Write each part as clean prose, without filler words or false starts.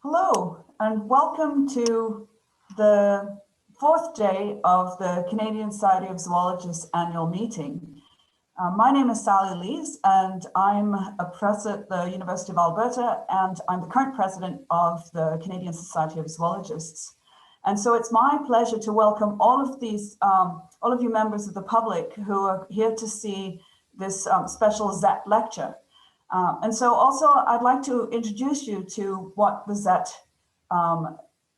Hello, and welcome to the fourth day of the Canadian Society of Zoologists annual meeting. My name is Sally Lees, and I'm a professor at the University of Alberta, and I'm the current president of the Canadian Society of Zoologists. And so it's my pleasure to welcome all of you members of the public who are here to see this special ZET lecture. And so also I'd like to introduce you to what the ZET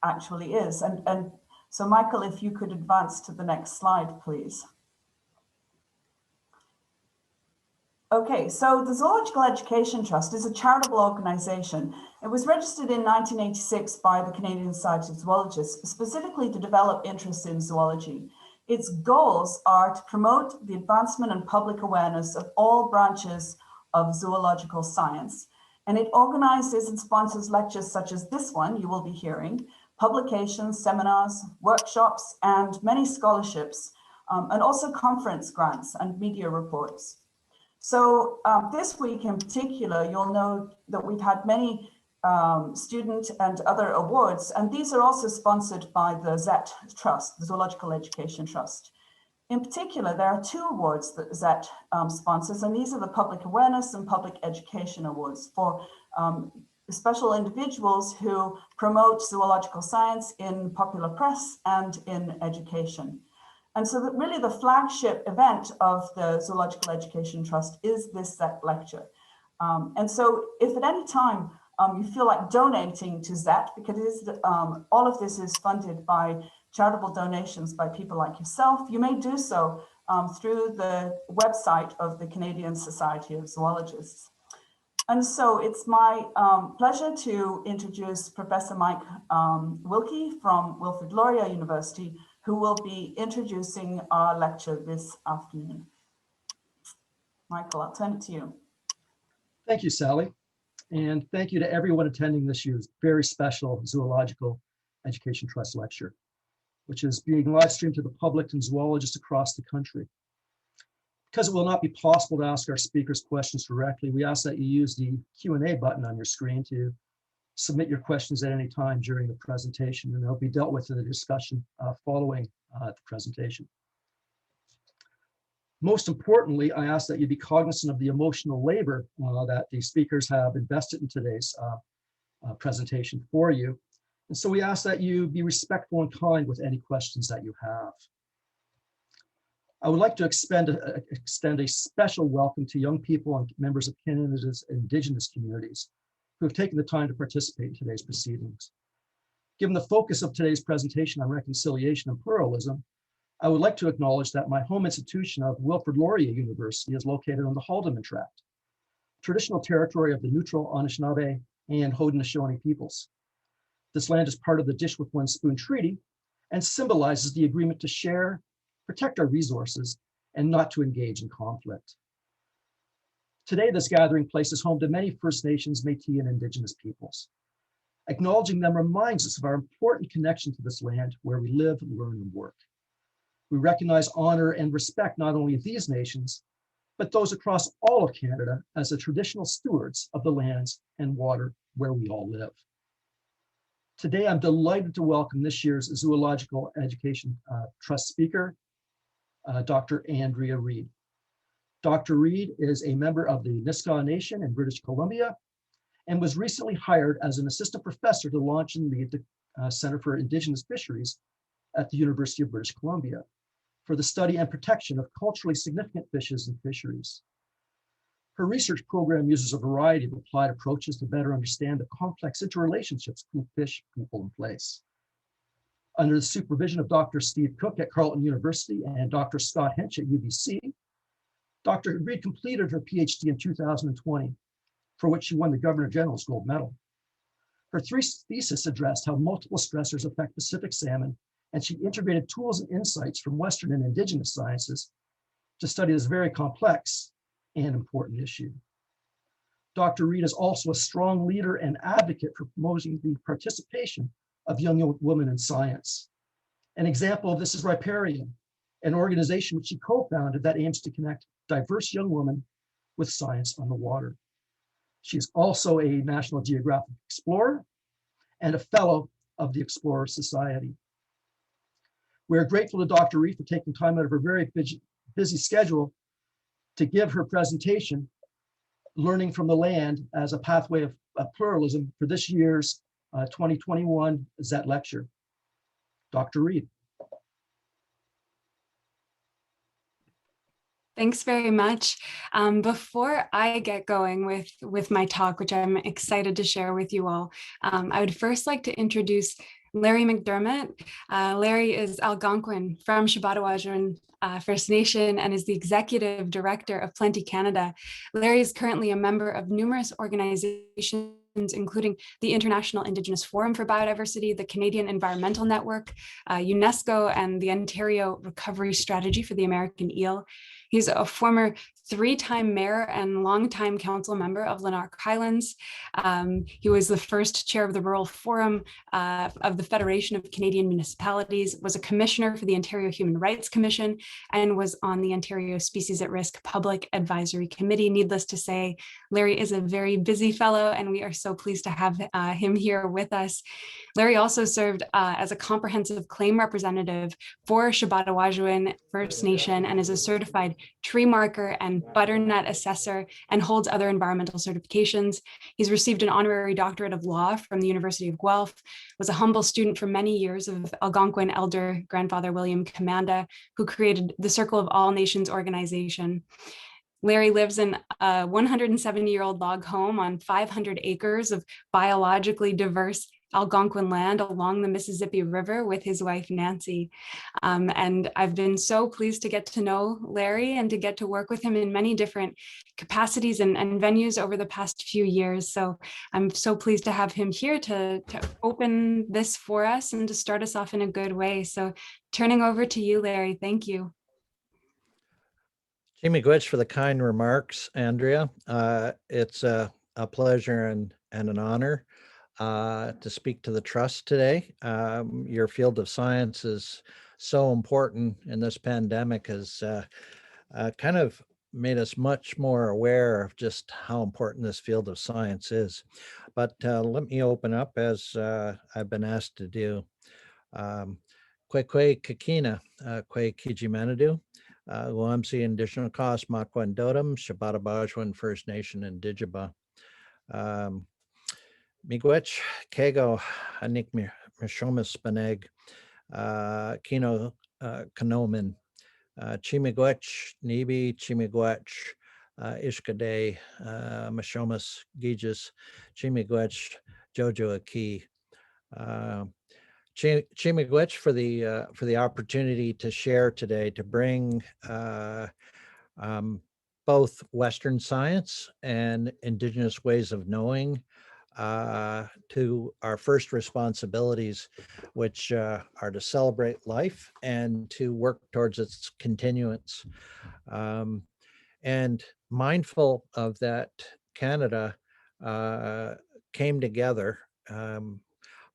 actually is. And so Michael, if you could advance to the next slide, please. Okay, so the Zoological Education Trust is a charitable organization. It was registered in 1986 by the Canadian Society of Zoologists, specifically to develop interest in zoology. Its goals are to promote the advancement and public awareness of all branches of zoological science. And it organizes and sponsors lectures such as this one you will be hearing, publications, seminars, workshops, and many scholarships, and also conference grants and media reports. So this week in particular, you'll know that we've had many student and other awards, and these are also sponsored by the ZET Trust, the Zoological Education Trust. In particular, there are two awards that ZET sponsors, and these are the Public Awareness and Public Education Awards for special individuals who promote zoological science in popular press and in education. And so that really the flagship event of the Zoological Education Trust is this ZET lecture. And so if at any time you feel like donating to ZET, because it is, all of this is funded by charitable donations by people like yourself, you may do so through the website of the Canadian Society of Zoologists. And so it's my pleasure to introduce Professor Mike Wilkie from Wilfrid Laurier University, who will be introducing our lecture this afternoon. Michael, I'll turn it to you. Thank you, Sally. And thank you to everyone attending this year's very special Zoological Education Trust lecture, which is being live streamed to the public and zoologists across the country. Because it will not be possible to ask our speakers questions directly, we ask that you use the Q&A button on your screen to submit your questions at any time during the presentation, and they'll be dealt with in the discussion following the presentation. Most importantly, I ask that you be cognizant of the emotional labor that the speakers have invested in today's presentation for you. And so we ask that you be respectful and kind with any questions that you have. I would like to extend a special welcome to young people and members of Canada's Indigenous communities who have taken the time to participate in today's proceedings. Given the focus of today's presentation on reconciliation and pluralism, I would like to acknowledge that my home institution of Wilfrid Laurier University is located on the Haldimand Tract, traditional territory of the neutral Anishinaabe and Haudenosaunee peoples. This land is part of the Dish with One Spoon Treaty and symbolizes the agreement to share, protect our resources, and not to engage in conflict. Today, this gathering place is home to many First Nations, Métis, and Indigenous peoples. Acknowledging them reminds us of our important connection to this land where we live, learn, and work. We recognize, honor, and respect not only these nations, but those across all of Canada as the traditional stewards of the lands and water where we all live. Today, I'm delighted to welcome this year's Zoological Education Trust speaker, Dr. Andrea Reid. Dr. Reid is a member of the Nisga'a Nation in British Columbia and was recently hired as an assistant professor to launch and lead the Center for Indigenous Fisheries at the University of British Columbia for the study and protection of culturally significant fishes and fisheries. Her research program uses a variety of applied approaches to better understand the complex interrelationships between fish, people, and place. Under the supervision of Dr. Steve Cook at Carleton University and Dr. Scott Hench at UBC, Dr. Reid completed her PhD in 2020, for which she won the Governor General's Gold Medal. Her thesis addressed how multiple stressors affect Pacific salmon, and she integrated tools and insights from Western and Indigenous sciences to study this very complex and important issue. Dr. Reid is also a strong leader and advocate for promoting the participation of young women in science. An example of this is Riparia, an organization which she co-founded that aims to connect diverse young women with science on the water. She's also a National Geographic Explorer and a fellow of the Explorer Society. We are grateful to Dr. Reid for taking time out of her very busy schedule to give her presentation, Learning from the Land as a Pathway of Pluralism, for this year's 2021 ZET Lecture. Dr. Reid. Thanks very much. Before I get going with my talk, which I'm excited to share with you all, I would first like to introduce Larry McDermott. Larry is Algonquin from Shabbatawajun First Nation and is the Executive Director of Plenty Canada. Larry is currently a member of numerous organizations, including the International Indigenous Forum for Biodiversity, the Canadian Environmental Network, UNESCO, and the Ontario Recovery Strategy for the American Eel. He's a former 3-time mayor and longtime council member of Lanark Highlands. He was the first chair of the Rural Forum of the Federation of Canadian Municipalities, was a commissioner for the Ontario Human Rights Commission, and was on the Ontario Species at Risk Public Advisory Committee. Needless to say, Larry is a very busy fellow, and we are so pleased to have him here with us. Larry also served as a comprehensive claim representative for Shabbatawajun First Nation and is a certified tree marker and butternut assessor and holds other environmental certifications. He's received an honorary doctorate of law from the University of Guelph, was a humble student for many years of Algonquin elder grandfather William Commanda, who created the Circle of All Nations organization. Larry lives in a 170-year-old log home on 500 acres of biologically diverse Algonquin land along the Mississippi River with his wife, Nancy. And I've been so pleased to get to know Larry and to get to work with him in many different capacities and venues over the past few years. So I'm so pleased to have him here to open this for us and to start us off in a good way. So turning over to you, Larry, thank you. Miigwech for the kind remarks, Andrea. It's a pleasure and an honor to speak to the Trust today. Your field of science is so important, and this pandemic has kind of made us much more aware of just how important this field of science is. But let me open up as I've been asked to do. Kwe Kakina, Kwe Kijimanadu, Guamsi Indigenous Cost, Makwan Dodam, Shabbatawajun First Nation, and Digiba. Miigwech, Kego, Anik Mishomis Baneg, Kino Kanomin, Chimigwech, Nibi, Chimigwech, Ishkade, Mishomis, Gijis, Chimigwech, Jojo Aki. Chimigwech for the opportunity to share today, to bring both Western science and Indigenous ways of knowing to our first responsibilities, which are to celebrate life and to work towards its continuance. And mindful of that, Canada came together.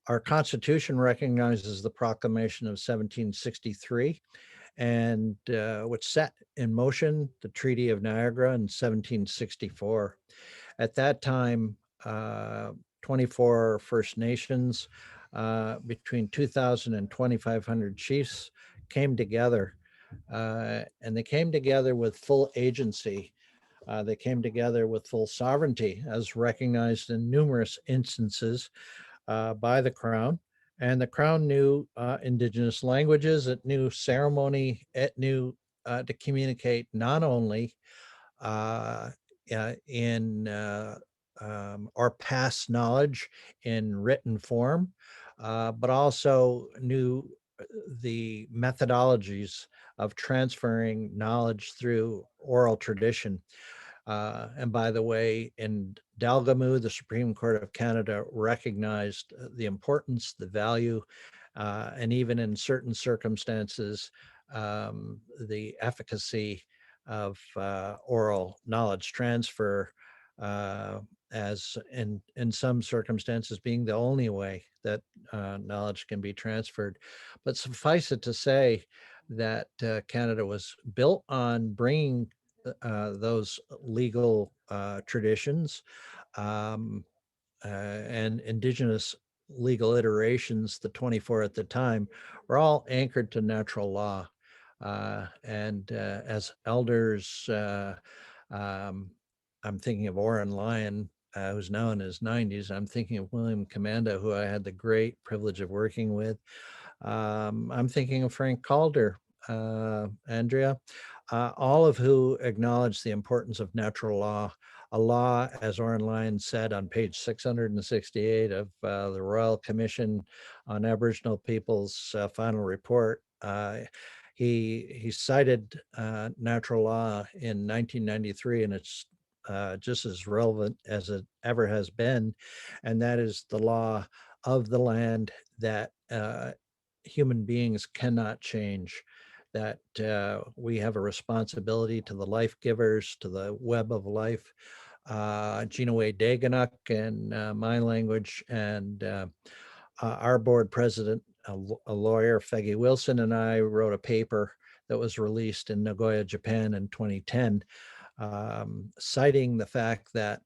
Our Constitution recognizes the Proclamation of 1763, and which set in motion the Treaty of Niagara in 1764. At that time, 24 First Nations, between 2,000 and 2,500 chiefs came together, and they came together with full agency. They came together with full sovereignty, as recognized in numerous instances by the Crown. And the Crown knew Indigenous languages, it knew ceremony, it knew to communicate not only in our past knowledge in written form, but also knew the methodologies of transferring knowledge through oral tradition. And by the way, in Dalgamu, the Supreme Court of Canada recognized the importance, the value, and even in certain circumstances, the efficacy of oral knowledge transfer, as in some circumstances being the only way that knowledge can be transferred. But suffice it to say that Canada was built on bringing those legal traditions and Indigenous legal iterations, the 24 at the time, were all anchored to natural law. As elders, I'm thinking of Oren Lyon, who's now in his 90s. I'm thinking of William Commanda, who I had the great privilege of working with. I'm thinking of Frank Calder, Andrea, all of who acknowledge the importance of natural law. A law, as Oren Lyon said on page 668 of the Royal Commission on Aboriginal Peoples' final report, he cited natural law in 1993, and it's just as relevant as it ever has been, and that is the law of the land that human beings cannot change, that we have a responsibility to the life givers, to the web of life. Gina Daganuk in my language, and our board president, a lawyer, Feggy Wilson, and I wrote a paper that was released in Nagoya, Japan in 2010, citing the fact that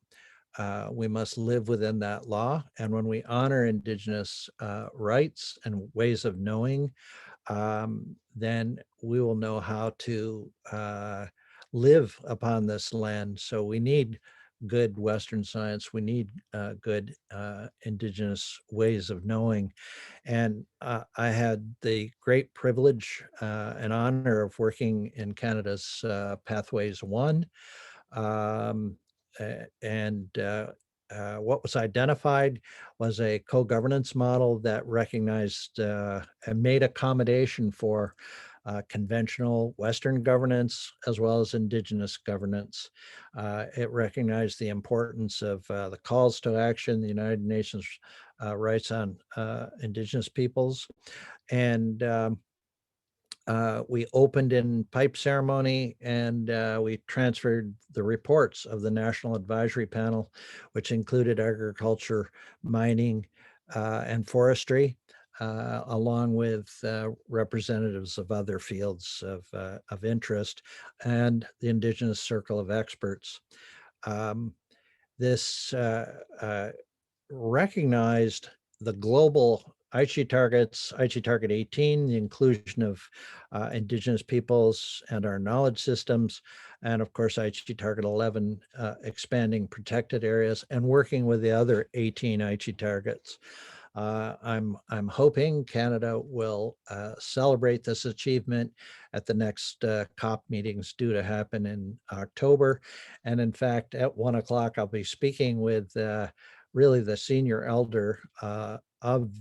we must live within that law. And when we honor Indigenous rights and ways of knowing, then we will know how to live upon this land. So we need good Western science. We need good Indigenous ways of knowing. And I had the great privilege and honor of working in Canada's Pathways 1. What was identified was a co-governance model that recognized and made accommodation for conventional Western governance as well as Indigenous governance. It recognized the importance of the calls to action, the United Nations rights on Indigenous peoples, and we opened in pipe ceremony, and we transferred the reports of the National Advisory Panel, which included agriculture, mining, and forestry, along with representatives of other fields of interest, and the Indigenous Circle of Experts. This recognized the global Aichi targets, Aichi Target 18, the inclusion of Indigenous peoples and our knowledge systems, and of course Aichi Target 11, expanding protected areas, and working with the other 18 Aichi targets. I'm hoping Canada will celebrate this achievement at the next COP meetings due to happen in October. And in fact, at 1 o'clock, I'll be speaking with really the senior elder of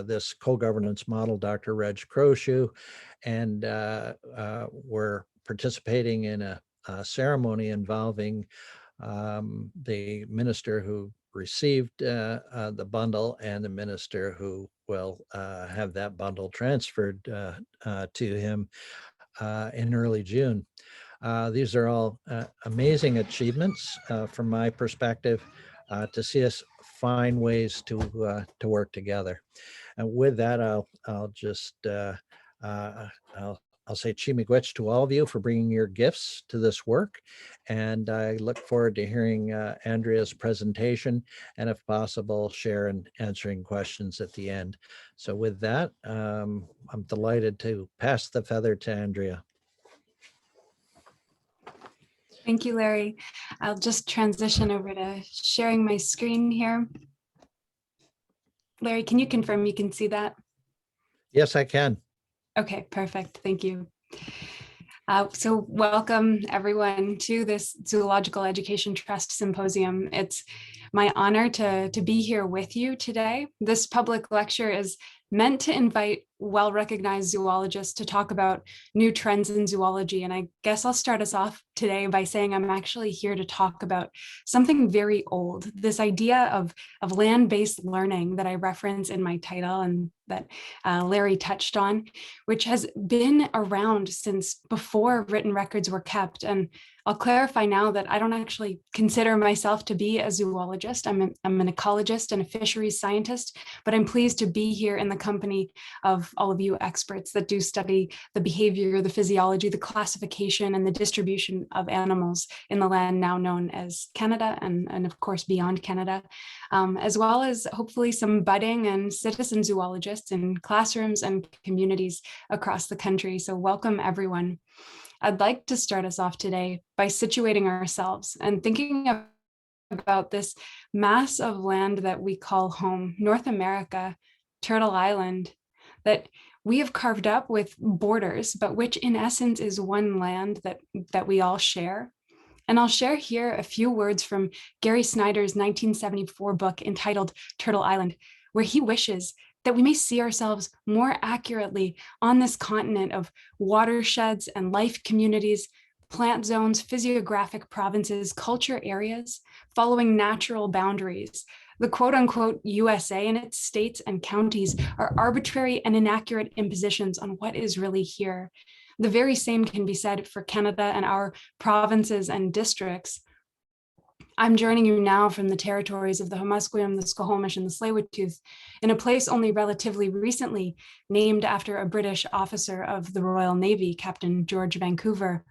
this co-governance model, Dr. Reg Crowshoe, and we're participating in a ceremony involving the minister who received the bundle and the minister who will have that bundle transferred to him in early June. These are all amazing achievements from my perspective, to see us find ways to work together. And with that, I'll just I'll say Chi-miigwech to all of you for bringing your gifts to this work. And I look forward to hearing Andrea's presentation, and if possible, share and answering questions at the end. So with that, I'm delighted to pass the feather to Andrea. Thank you, Larry. I'll just transition over to sharing my screen here. Larry, can you confirm you can see that? Yes, I can. Okay, perfect. Thank you. So welcome everyone to this Zoological Education Trust Symposium. It's my honor to be here with you today. This public lecture is meant to invite well-recognized zoologists to talk about new trends in zoology. And I guess I'll start us off today by saying I'm actually here to talk about something very old, this idea of land-based learning that I reference in my title and that Larry touched on, which has been around since before written records were kept. And I'll clarify now that I don't actually consider myself to be a zoologist. I'm an ecologist and a fisheries scientist, but I'm pleased to be here in the company of all of you experts that do study the behavior, the physiology, the classification, and the distribution of animals in the land now known as Canada, and of course beyond Canada, as well as hopefully some budding and citizen zoologists in classrooms and communities across the country. So welcome everyone. I'd like to start us off today by situating ourselves and thinking about this mass of land that we call home, North America, Turtle Island, that we have carved up with borders, but which in essence is one land that we all share. And I'll share here a few words from Gary Snyder's 1974 book entitled Turtle Island, where he wishes that we may see ourselves more accurately on this continent of watersheds and life communities, plant zones, physiographic provinces, culture areas, following natural boundaries. The quote unquote USA and its states and counties are arbitrary and inaccurate impositions on what is really here. The very same can be said for Canada and our provinces and districts. I'm joining you now from the territories of the Humusqueam, the Squamish, and the Tsleil-Waututh, in a place only relatively recently named after a British officer of the Royal Navy, Captain George Vancouver.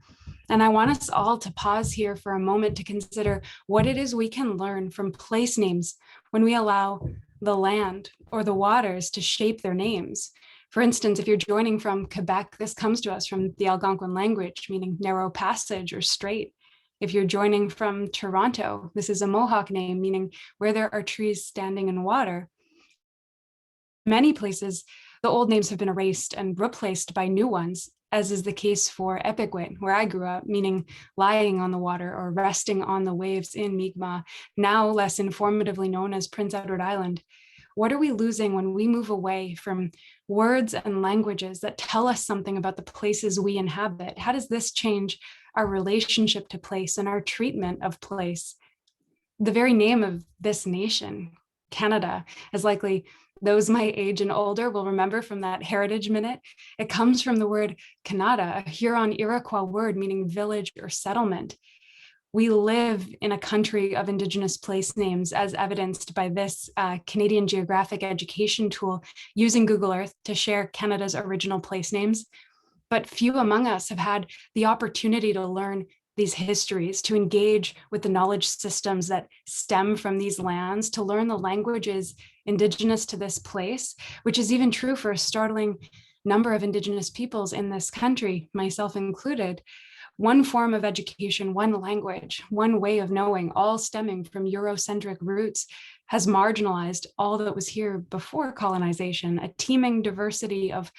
And I want us all to pause here for a moment to consider what it is we can learn from place names when we allow the land or the waters to shape their names. For instance, if you're joining from Quebec, this comes to us from the Algonquin language, meaning narrow passage or strait. If you're joining from Toronto, this is a Mohawk name, meaning where there are trees standing in water. Many places, the old names have been erased and replaced by new ones, as is the case for Epikwit, where I grew up, meaning lying on the water or resting on the waves in Mi'kmaq, now less informatively known as Prince Edward Island. What are we losing when we move away from words and languages that tell us something about the places we inhabit? How does this change our relationship to place and our treatment of place? The very name of this nation, Canada, is likely those my age and older will remember from that Heritage Minute. It comes from the word Canada, a Huron-Iroquois word meaning village or settlement. We live in a country of Indigenous place names, as evidenced by this Canadian Geographic education tool using Google Earth to share Canada's original place names. But few among us have had the opportunity to learn these histories, to engage with the knowledge systems that stem from these lands, to learn the languages Indigenous to this place, which is even true for a startling number of Indigenous peoples in this country, myself included. One form of education, one language, one way of knowing, all stemming from Eurocentric roots, has marginalized all that was here before colonization, a teeming diversity of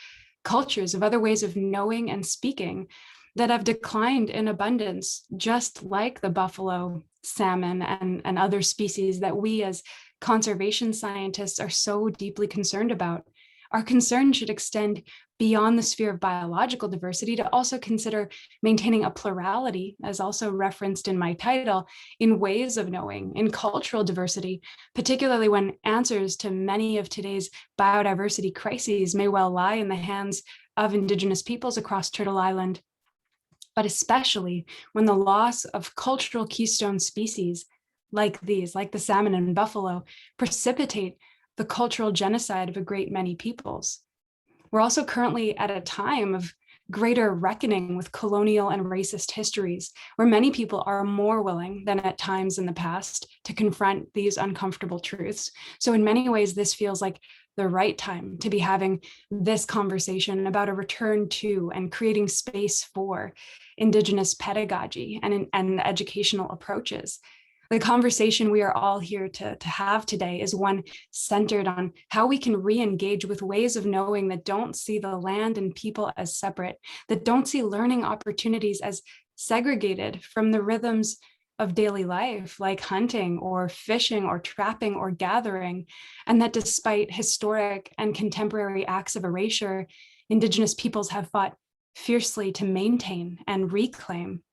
cultures, of other ways of knowing and speaking that have declined in abundance, just like the buffalo, salmon, and other species that we as conservation scientists are so deeply concerned about. Our concern should extend beyond the sphere of biological diversity to also consider maintaining a plurality, as also referenced in my title, in ways of knowing, in cultural diversity, particularly when answers to many of today's biodiversity crises may well lie in the hands of Indigenous peoples across Turtle Island, but especially when the loss of cultural keystone species like these, like the salmon and buffalo, precipitate the cultural genocide of a great many peoples. We're also currently at a time of greater reckoning with colonial and racist histories, where many people are more willing than at times in the past to confront these uncomfortable truths. So in many ways, this feels like the right time to be having this conversation about a return to and creating space for Indigenous pedagogy and educational approaches. The conversation we are all here to have today is one centered on how we can re-engage with ways of knowing that don't see the land and people as separate, that don't see learning opportunities as segregated from the rhythms of daily life, like hunting or fishing or trapping or gathering, and that despite historic and contemporary acts of erasure, Indigenous peoples have fought fiercely to maintain and reclaim.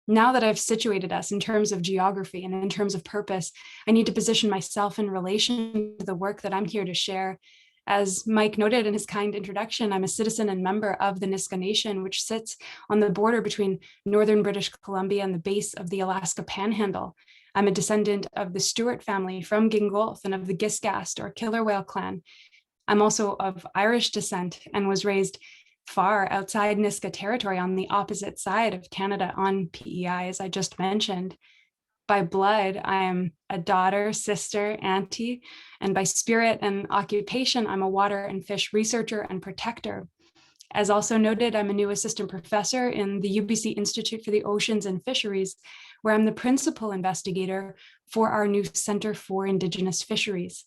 Now that I've situated us in terms of geography and in terms of purpose, I need to position myself in relation to the work that I'm here to share. As Mike noted in his kind introduction, I'm a citizen and member of the Nisga'a Nation, which sits on the border between northern British Columbia and the base of the Alaska Panhandle. I'm a descendant of the Stewart family from Gingolth and of the Giscast or Killer Whale clan. I'm also of Irish descent and was raised far outside Nisga'a territory on the opposite side of Canada on PEI, as I just mentioned. By blood, I am a daughter, sister, auntie, and by spirit and occupation, I'm a water and fish researcher and protector. As also noted, I'm a new assistant professor in the UBC Institute for the Oceans and Fisheries, where I'm the principal investigator for our new Center for Indigenous Fisheries.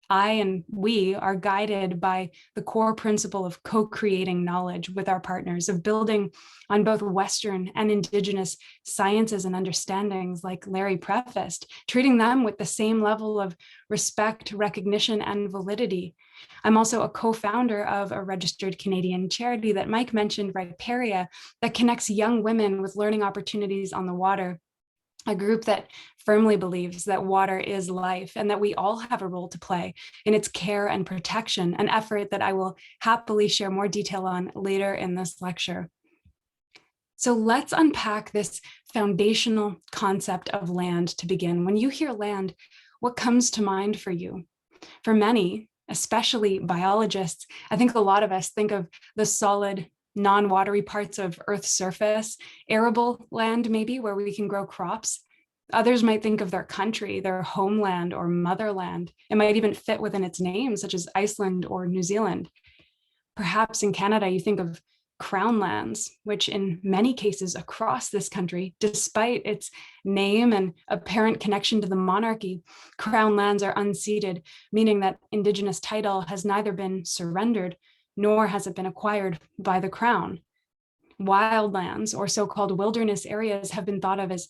I and we are guided by the core principle of co-creating knowledge with our partners, of building on both Western and Indigenous sciences and understandings, like Larry prefaced, treating them with the same level of respect, recognition, and validity. I'm also a co-founder of a registered Canadian charity that Mike mentioned, Riparia, that connects young women with learning opportunities on the water. A group that firmly believes that water is life and that we all have a role to play in its care and protection, an effort that I will happily share more detail on later in this lecture. So let's unpack this foundational concept of land to begin. When you hear land, what comes to mind for you? For many, especially biologists, I think a lot of us think of the solid, non-watery parts of Earth's surface, arable land maybe, where we can grow crops. Others might think of their country, their homeland or motherland. It might even fit within its name, such as Iceland or New Zealand. Perhaps in Canada, you think of crown lands, which in many cases across this country, despite its name and apparent connection to the monarchy, crown lands are unceded, meaning that Indigenous title has neither been surrendered nor has it been acquired by the crown. Wildlands, or so-called wilderness areas, have been thought of as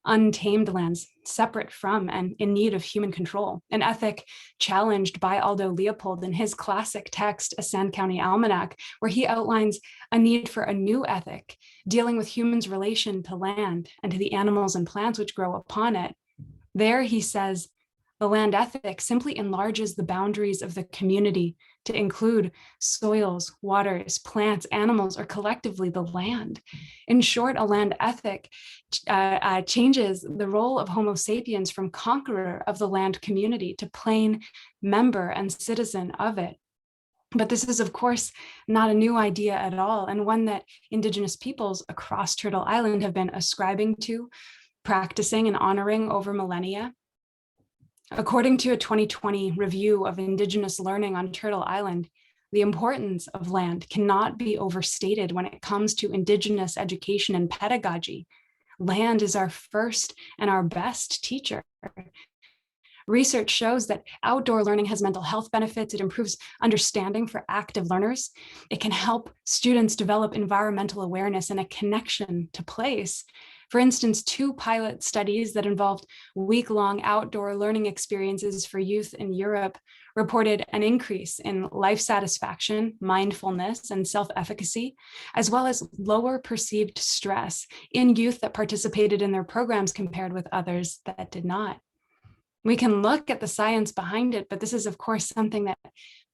untamed lands, separate from and in need of human control, an ethic challenged by Aldo Leopold in his classic text, A Sand County Almanac, where he outlines a need for a new ethic, dealing with humans' relation to land and to the animals and plants which grow upon it. There, he says, the land ethic simply enlarges the boundaries of the community to include soils, waters, plants, animals, or collectively the land. In short, a land ethic changes the role of Homo sapiens from conqueror of the land community to plain member and citizen of it. But this is, of course, not a new idea at all, and one that Indigenous peoples across Turtle Island have been ascribing to, practicing, and honoring over millennia. According to a 2020 review of Indigenous learning on Turtle Island, the importance of land cannot be overstated when it comes to Indigenous education and pedagogy. Land is our first and our best teacher. Research shows that outdoor learning has mental health benefits. It improves understanding for active learners. It can help students develop environmental awareness and a connection to place. For instance, 2 pilot studies that involved week-long outdoor learning experiences for youth in Europe reported an increase in life satisfaction, mindfulness, and self-efficacy, as well as lower perceived stress in youth that participated in their programs compared with others that did not. We can look at the science behind it, but this is, of course, something that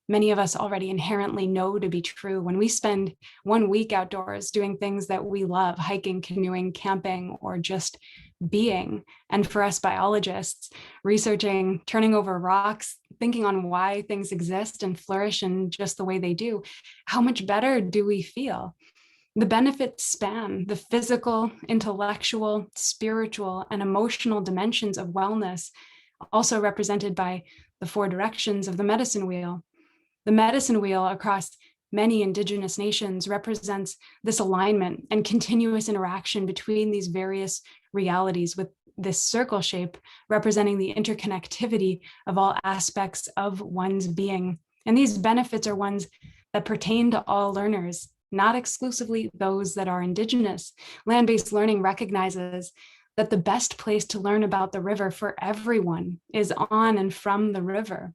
many of us already inherently know to be true. When we spend 1 week outdoors doing things that we love, hiking, canoeing, camping, or just being, and for us biologists, researching, turning over rocks, thinking on why things exist and flourish in just the way they do, how much better do we feel? The benefits span the physical, intellectual, spiritual, and emotional dimensions of wellness, also represented by the 4 directions of the medicine wheel. The medicine wheel across many Indigenous nations represents this alignment and continuous interaction between these various realities, with this circle shape representing the interconnectivity of all aspects of one's being. And these benefits are ones that pertain to all learners, not exclusively those that are Indigenous. Land-based learning recognizes that the best place to learn about the river for everyone is on and from the river.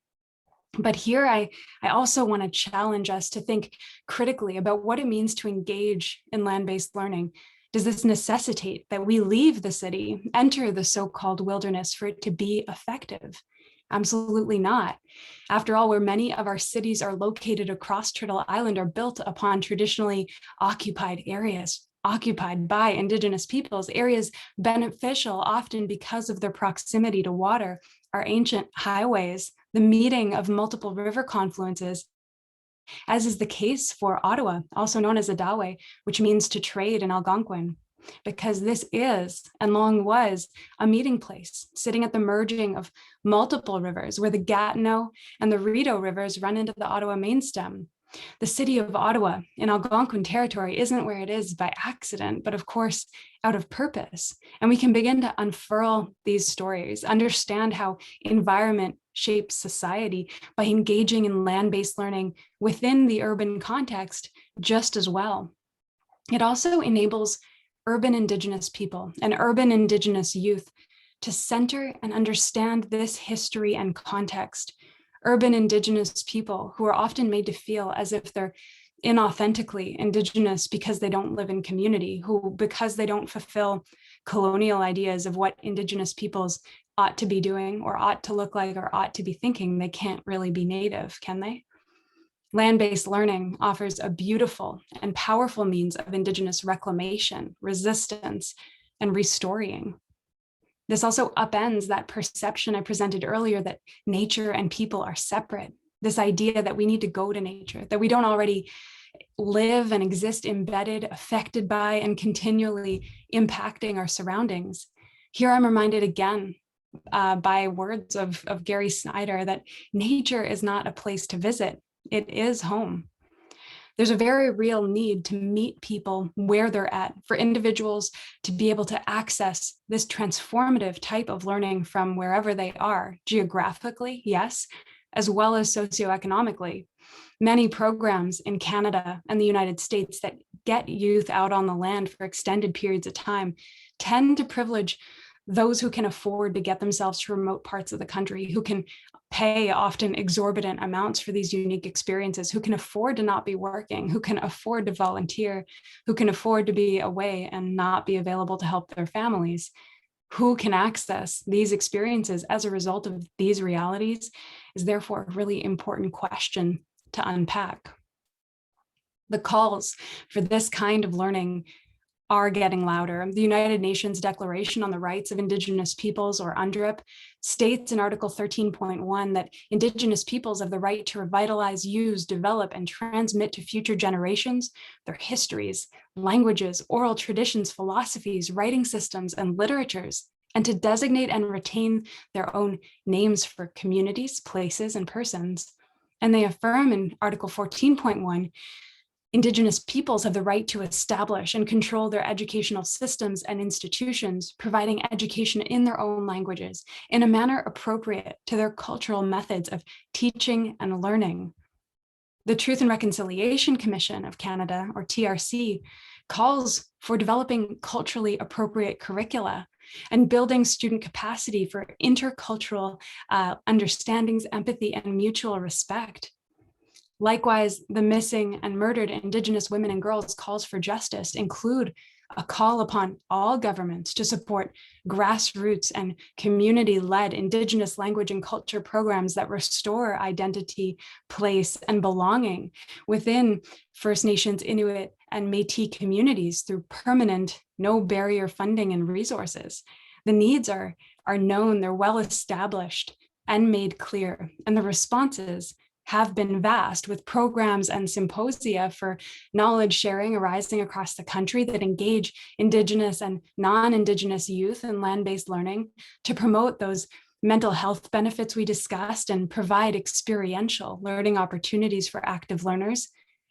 But here I also want to challenge us to think critically about what it means to engage in land-based learning. Does this necessitate that we leave the city, enter the so-called wilderness for it to be effective? Absolutely not. After all, where many of our cities are located across Turtle Island are built upon traditionally occupied areas, occupied by Indigenous peoples, areas beneficial often because of their proximity to water, our ancient highways, the meeting of multiple river confluences, as is the case for Ottawa, also known as Adawe, which means to trade in Algonquin, because this is and long was a meeting place sitting at the merging of multiple rivers where the Gatineau and the Rideau rivers run into the Ottawa main stem. The city of Ottawa in Algonquin territory isn't where it is by accident, but of course, out of purpose. And we can begin to unfurl these stories, understand how environment shapes society by engaging in land-based learning within the urban context just as well. It also enables urban Indigenous people and urban Indigenous youth to center and understand this history and context. Urban Indigenous people who are often made to feel as if they're inauthentically Indigenous because they don't live in community, because they don't fulfill colonial ideas of what Indigenous peoples ought to be doing or ought to look like or ought to be thinking, they can't really be Native, can they? Land-based learning offers a beautiful and powerful means of Indigenous reclamation, resistance, and restoring. This also upends that perception I presented earlier that nature and people are separate. This idea that we need to go to nature, that we don't already live and exist embedded, affected by, and continually impacting our surroundings. Here I'm reminded again by words of Gary Snyder that nature is not a place to visit. It is home. There's a very real need to meet people where they're at, for individuals to be able to access this transformative type of learning from wherever they are, geographically, yes, as well as socioeconomically. Many programs in Canada and the United States that get youth out on the land for extended periods of time tend to privilege those who can afford to get themselves to remote parts of the country, who can pay often exorbitant amounts for these unique experiences, who can afford to not be working, who can afford to volunteer, who can afford to be away and not be available to help their families, who can access these experiences as a result of these realities is therefore a really important question to unpack. The calls for this kind of learning are getting louder. The United Nations Declaration on the Rights of Indigenous Peoples, or UNDRIP, states in Article 13.1 that Indigenous peoples have the right to revitalize, use, develop, and transmit to future generations their histories, languages, oral traditions, philosophies, writing systems, and literatures, and to designate and retain their own names for communities, places, and persons. And they affirm in Article 14.1, Indigenous peoples have the right to establish and control their educational systems and institutions, providing education in their own languages in a manner appropriate to their cultural methods of teaching and learning. The Truth and Reconciliation Commission of Canada, or TRC, calls for developing culturally appropriate curricula and building student capacity for intercultural understandings, empathy, and mutual respect. Likewise, the Missing and Murdered Indigenous Women and Girls Calls for Justice include a call upon all governments to support grassroots and community-led Indigenous language and culture programs that restore identity, place, and belonging within First Nations, Inuit, and Métis communities through permanent, no-barrier funding and resources. The needs are known, they're well established and made clear, and the responses have been vast, with programs and symposia for knowledge sharing arising across the country that engage Indigenous and non-Indigenous youth in land-based learning to promote those mental health benefits we discussed and provide experiential learning opportunities for active learners,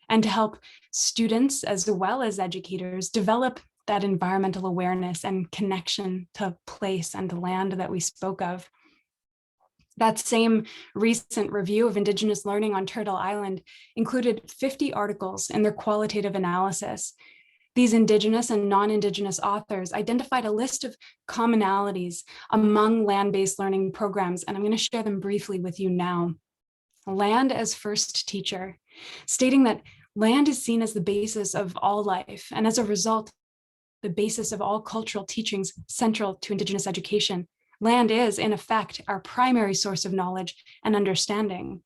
and to help students as well as educators develop that environmental awareness and connection to place and land that we spoke of. That same recent review of Indigenous learning on Turtle Island included 50 articles in their qualitative analysis. These Indigenous and non-Indigenous authors identified a list of commonalities among land-based learning programs, and I'm going to share them briefly with you now. Land as first teacher, stating that land is seen as the basis of all life, and as a result, the basis of all cultural teachings central to Indigenous education. Land is, in effect, our primary source of knowledge and understanding.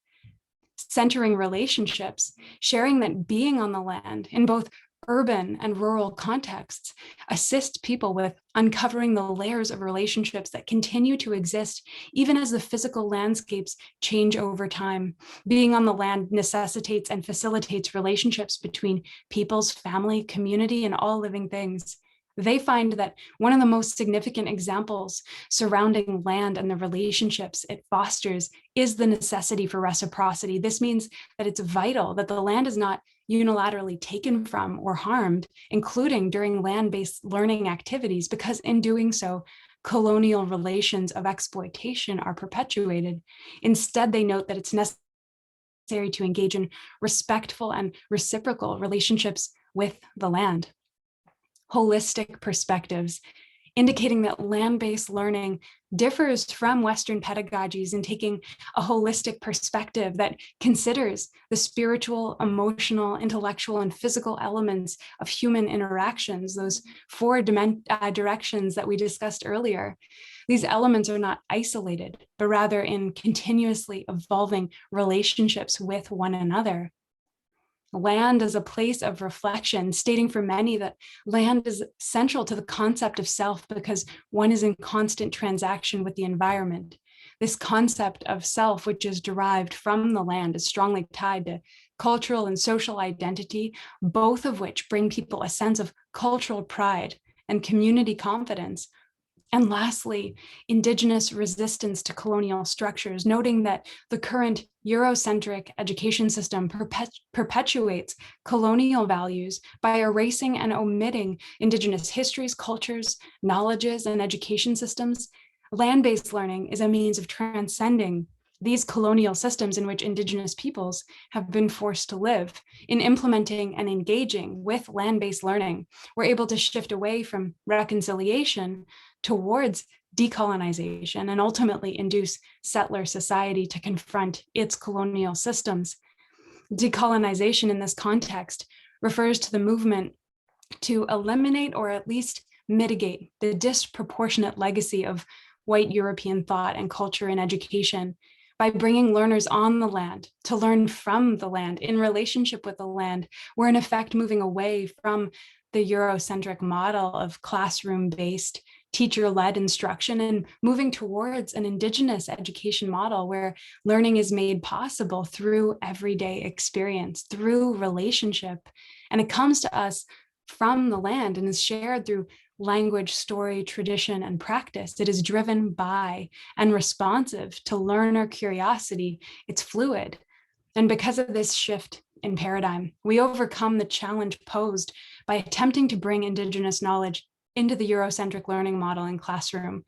Centering relationships, sharing that being on the land in both urban and rural contexts assist people with uncovering the layers of relationships that continue to exist even as the physical landscapes change over time. Being on the land necessitates and facilitates relationships between peoples, family, community, and all living things. They find that one of the most significant examples surrounding land and the relationships it fosters is the necessity for reciprocity. This means that it's vital that the land is not unilaterally taken from or harmed, including during land-based learning activities, because in doing so, colonial relations of exploitation are perpetuated. Instead, they note that it's necessary to engage in respectful and reciprocal relationships with the land. Holistic perspectives, indicating that land-based learning differs from Western pedagogies in taking a holistic perspective that considers the spiritual, emotional, intellectual, and physical elements of human interactions, those four directions that we discussed earlier. These elements are not isolated, but rather in continuously evolving relationships with one another. Land as a place of reflection, stating for many that land is central to the concept of self because one is in constant transaction with the environment. This concept of self, which is derived from the land, is strongly tied to cultural and social identity, both of which bring people a sense of cultural pride and community confidence. And lastly, Indigenous resistance to colonial structures, noting that the current Eurocentric education system perpetuates colonial values by erasing and omitting Indigenous histories, cultures, knowledges, and education systems. Land-based learning is a means of transcending these colonial systems in which Indigenous peoples have been forced to live. In implementing and engaging with land-based learning, we're able to shift away from reconciliation towards decolonization and ultimately induce settler society to confront its colonial systems. Decolonization in this context refers to the movement to eliminate or at least mitigate the disproportionate legacy of white European thought and culture in education by bringing learners on the land to learn from the land in relationship with the land. We're in effect moving away from the Eurocentric model of classroom-based teacher-led instruction and moving towards an Indigenous education model where learning is made possible through everyday experience, through relationship. And it comes to us from the land and is shared through language, story, tradition, and practice. It is driven by and responsive to learner curiosity. It's fluid. And because of this shift in paradigm, we overcome the challenge posed by attempting to bring Indigenous knowledge into the Eurocentric learning model in classroom.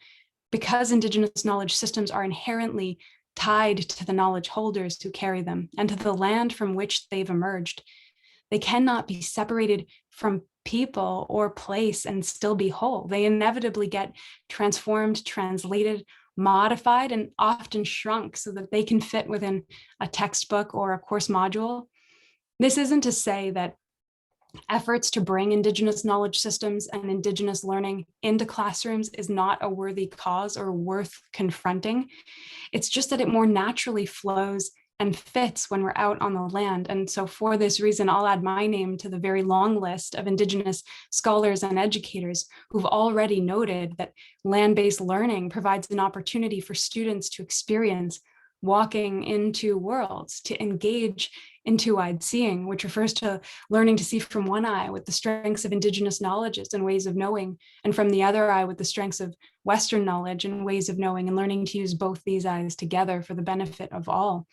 Because Indigenous knowledge systems are inherently tied to the knowledge holders who carry them and to the land from which they've emerged, they cannot be separated from people or place and still be whole. They inevitably get transformed, translated, modified, and often shrunk so that they can fit within a textbook or a course module. This isn't to say that efforts to bring Indigenous knowledge systems and Indigenous learning into classrooms is not a worthy cause or worth confronting. It's just that it more naturally flows and fits when we're out on the land. And so for this reason, I'll add my name to the very long list of Indigenous scholars and educators who've already noted that land-based learning provides an opportunity for students to experience walking into worlds, to engage in two-eyed seeing, which refers to learning to see from one eye with the strengths of Indigenous knowledges and ways of knowing, and from the other eye with the strengths of Western knowledge and ways of knowing, and learning to use both these eyes together for the benefit of all.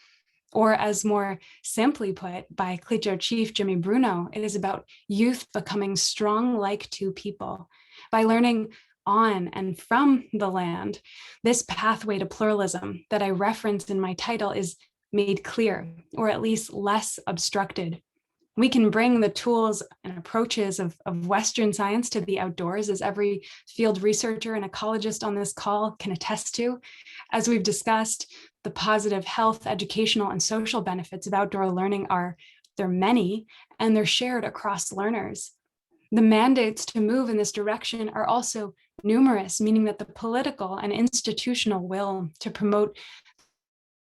Or as more simply put by Clicho Chief Jimmy Bruno, it is about youth becoming strong like two people. By learning on and from the land, this pathway to pluralism that I referenced in my title is made clear, or at least less obstructed. We can bring the tools and approaches of Western science to the outdoors, as every field researcher and ecologist on this call can attest to. As we've discussed, the positive health, educational, and social benefits of outdoor learning they're many, and they're shared across learners. The mandates to move in this direction are also numerous, meaning that the political and institutional will to promote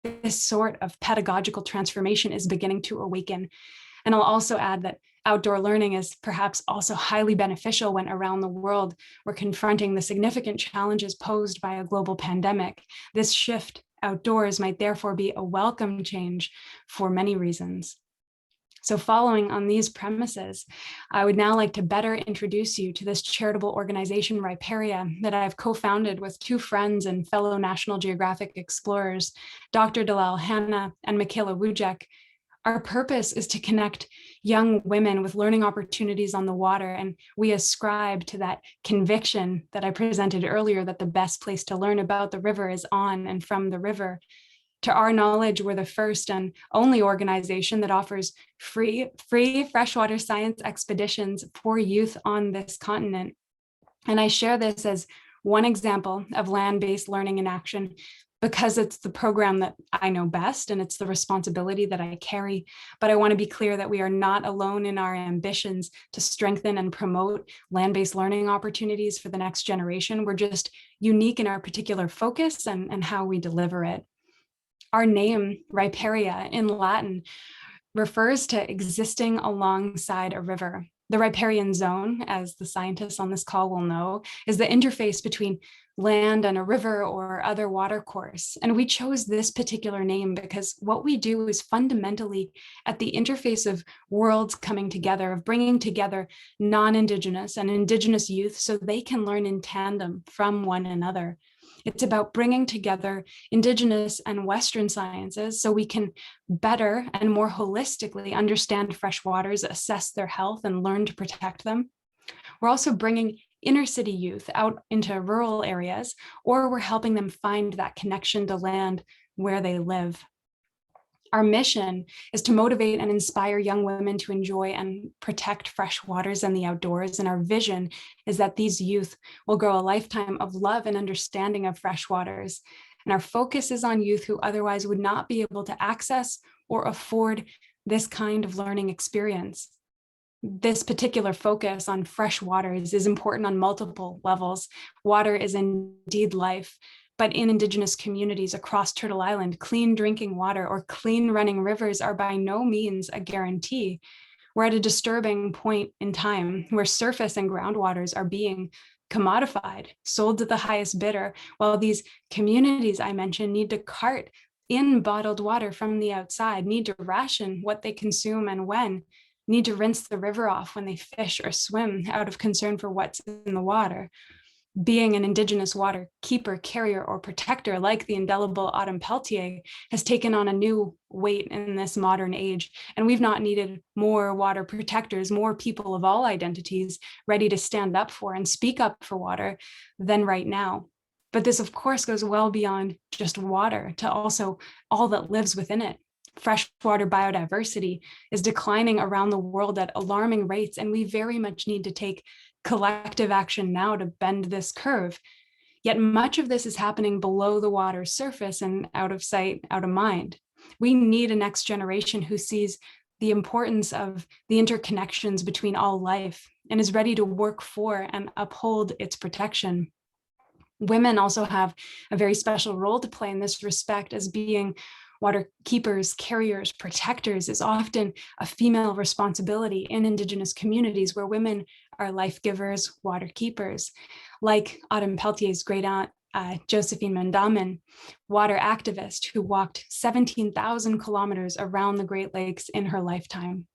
this sort of pedagogical transformation is beginning to awaken. And I'll also add that Outdoor learning is perhaps also highly beneficial when around the world we're confronting the significant challenges posed by a global pandemic. This shift outdoors might therefore be a welcome change for many reasons. So following on these premises, I would now like to better introduce you to this charitable organization, Riparia, that I've co-founded with two friends and fellow National Geographic explorers, Dr. Dalal Hanna and Michaela Wujek. Our purpose is to connect young women with learning opportunities on the water, and we ascribe to that conviction that I presented earlier that the best place to learn about the river is on and from the river. To our knowledge, we're the first and only organization that offers free freshwater science expeditions for youth on this continent. And I share this as one example of land-based learning in action because it's the program that I know best and it's the responsibility that I carry. But I want to be clear that we are not alone in our ambitions to strengthen and promote land-based learning opportunities for the next generation. We're just unique in our particular focus and how we deliver it. Our name, Riparia, in Latin, refers to existing alongside a river. The riparian zone, as the scientists on this call will know, is the interface between land and a river or other watercourse. And we chose this particular name because what we do is fundamentally at the interface of worlds coming together, of bringing together non-Indigenous and Indigenous youth so they can learn in tandem from one another. It's about bringing together Indigenous and Western sciences so we can better and more holistically understand freshwaters, assess their health, and learn to protect them. We're also bringing inner city youth out into rural areas, or we're helping them find that connection to land where they live. Our mission is to motivate and inspire young women to enjoy and protect fresh waters and the outdoors. And our vision is that these youth will grow a lifetime of love and understanding of fresh waters. And our focus is on youth who otherwise would not be able to access or afford this kind of learning experience. This particular focus on fresh waters is important on multiple levels. Water is indeed life. But in Indigenous communities across Turtle Island, clean drinking water or clean running rivers are by no means a guarantee. We're at a disturbing point in time where surface and groundwaters are being commodified, sold to the highest bidder, while these communities I mentioned need to cart in bottled water from the outside, need to ration what they consume and when, need to rinse the river off when they fish or swim out of concern for what's in the water. Being an Indigenous water keeper, carrier, or protector like the indelible Autumn Peltier has taken on a new weight in this modern age. And we've not needed more water protectors, more people of all identities ready to stand up for and speak up for water than right now. But this, of course, goes well beyond just water to also all that lives within it. Freshwater biodiversity is declining around the world at alarming rates, and we very much need to take collective action now to bend this curve. Yet much of this is happening below the water's surface and out of sight, out of mind. We need a next generation who sees the importance of the interconnections between all life and is ready to work for and uphold its protection. Women also have a very special role to play in this respect, as being water keepers, carriers, protectors is often a female responsibility in Indigenous communities where women are life givers, water keepers. Like Autumn Peltier's great aunt, Josephine Mandamin, water activist who walked 17,000 kilometers around the Great Lakes in her lifetime.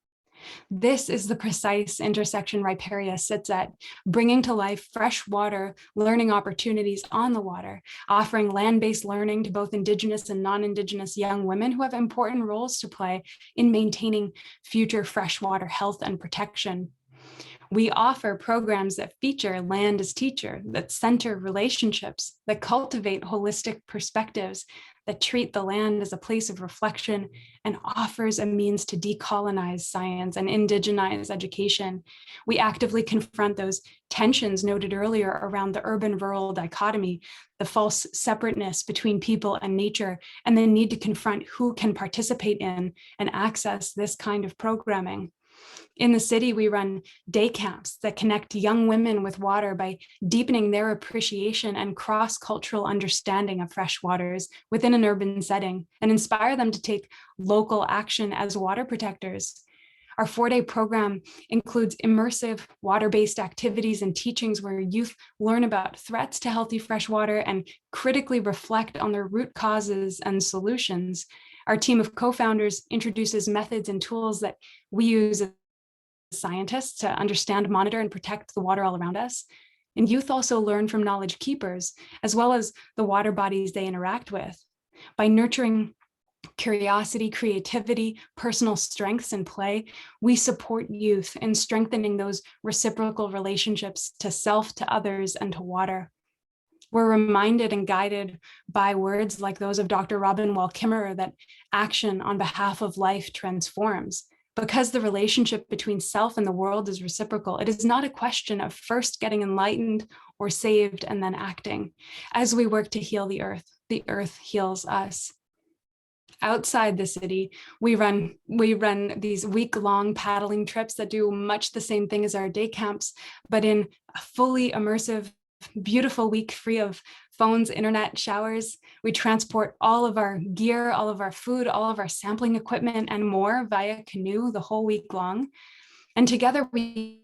This is the precise intersection Riparia sits at, bringing to life freshwater learning opportunities on the water, offering land-based learning to both Indigenous and non-Indigenous young women who have important roles to play in maintaining future freshwater health and protection. We offer programs that feature land as teacher, that center relationships, that cultivate holistic perspectives, that treat the land as a place of reflection and offers a means to decolonize science and indigenize education. We actively confront those tensions noted earlier around the urban-rural dichotomy, the false separateness between people and nature, and the need to confront who can participate in and access this kind of programming. In the city, we run day camps that connect young women with water by deepening their appreciation and cross-cultural understanding of fresh waters within an urban setting and inspire them to take local action as water protectors. Our 4-day program includes immersive water-based activities and teachings where youth learn about threats to healthy fresh water and critically reflect on their root causes and solutions. Our team of co-founders introduces methods and tools that we use as scientists to understand, monitor, and protect the water all around us. And youth also learn from knowledge keepers, as well as the water bodies they interact with. By nurturing curiosity, creativity, personal strengths, and play, we support youth in strengthening those reciprocal relationships to self, to others, and to water. We're reminded and guided by words like those of Dr. Robin Wall Kimmerer that action on behalf of life transforms. Because the relationship between self and the world is reciprocal, it is not a question of first getting enlightened or saved and then acting. As we work to heal the earth heals us. Outside the city, we run these week-long paddling trips that do much the same thing as our day camps, but in a fully immersive, beautiful week free of phones, internet, showers. We transport all of our gear, all of our food, all of our sampling equipment, and more via canoe the whole week long. And together we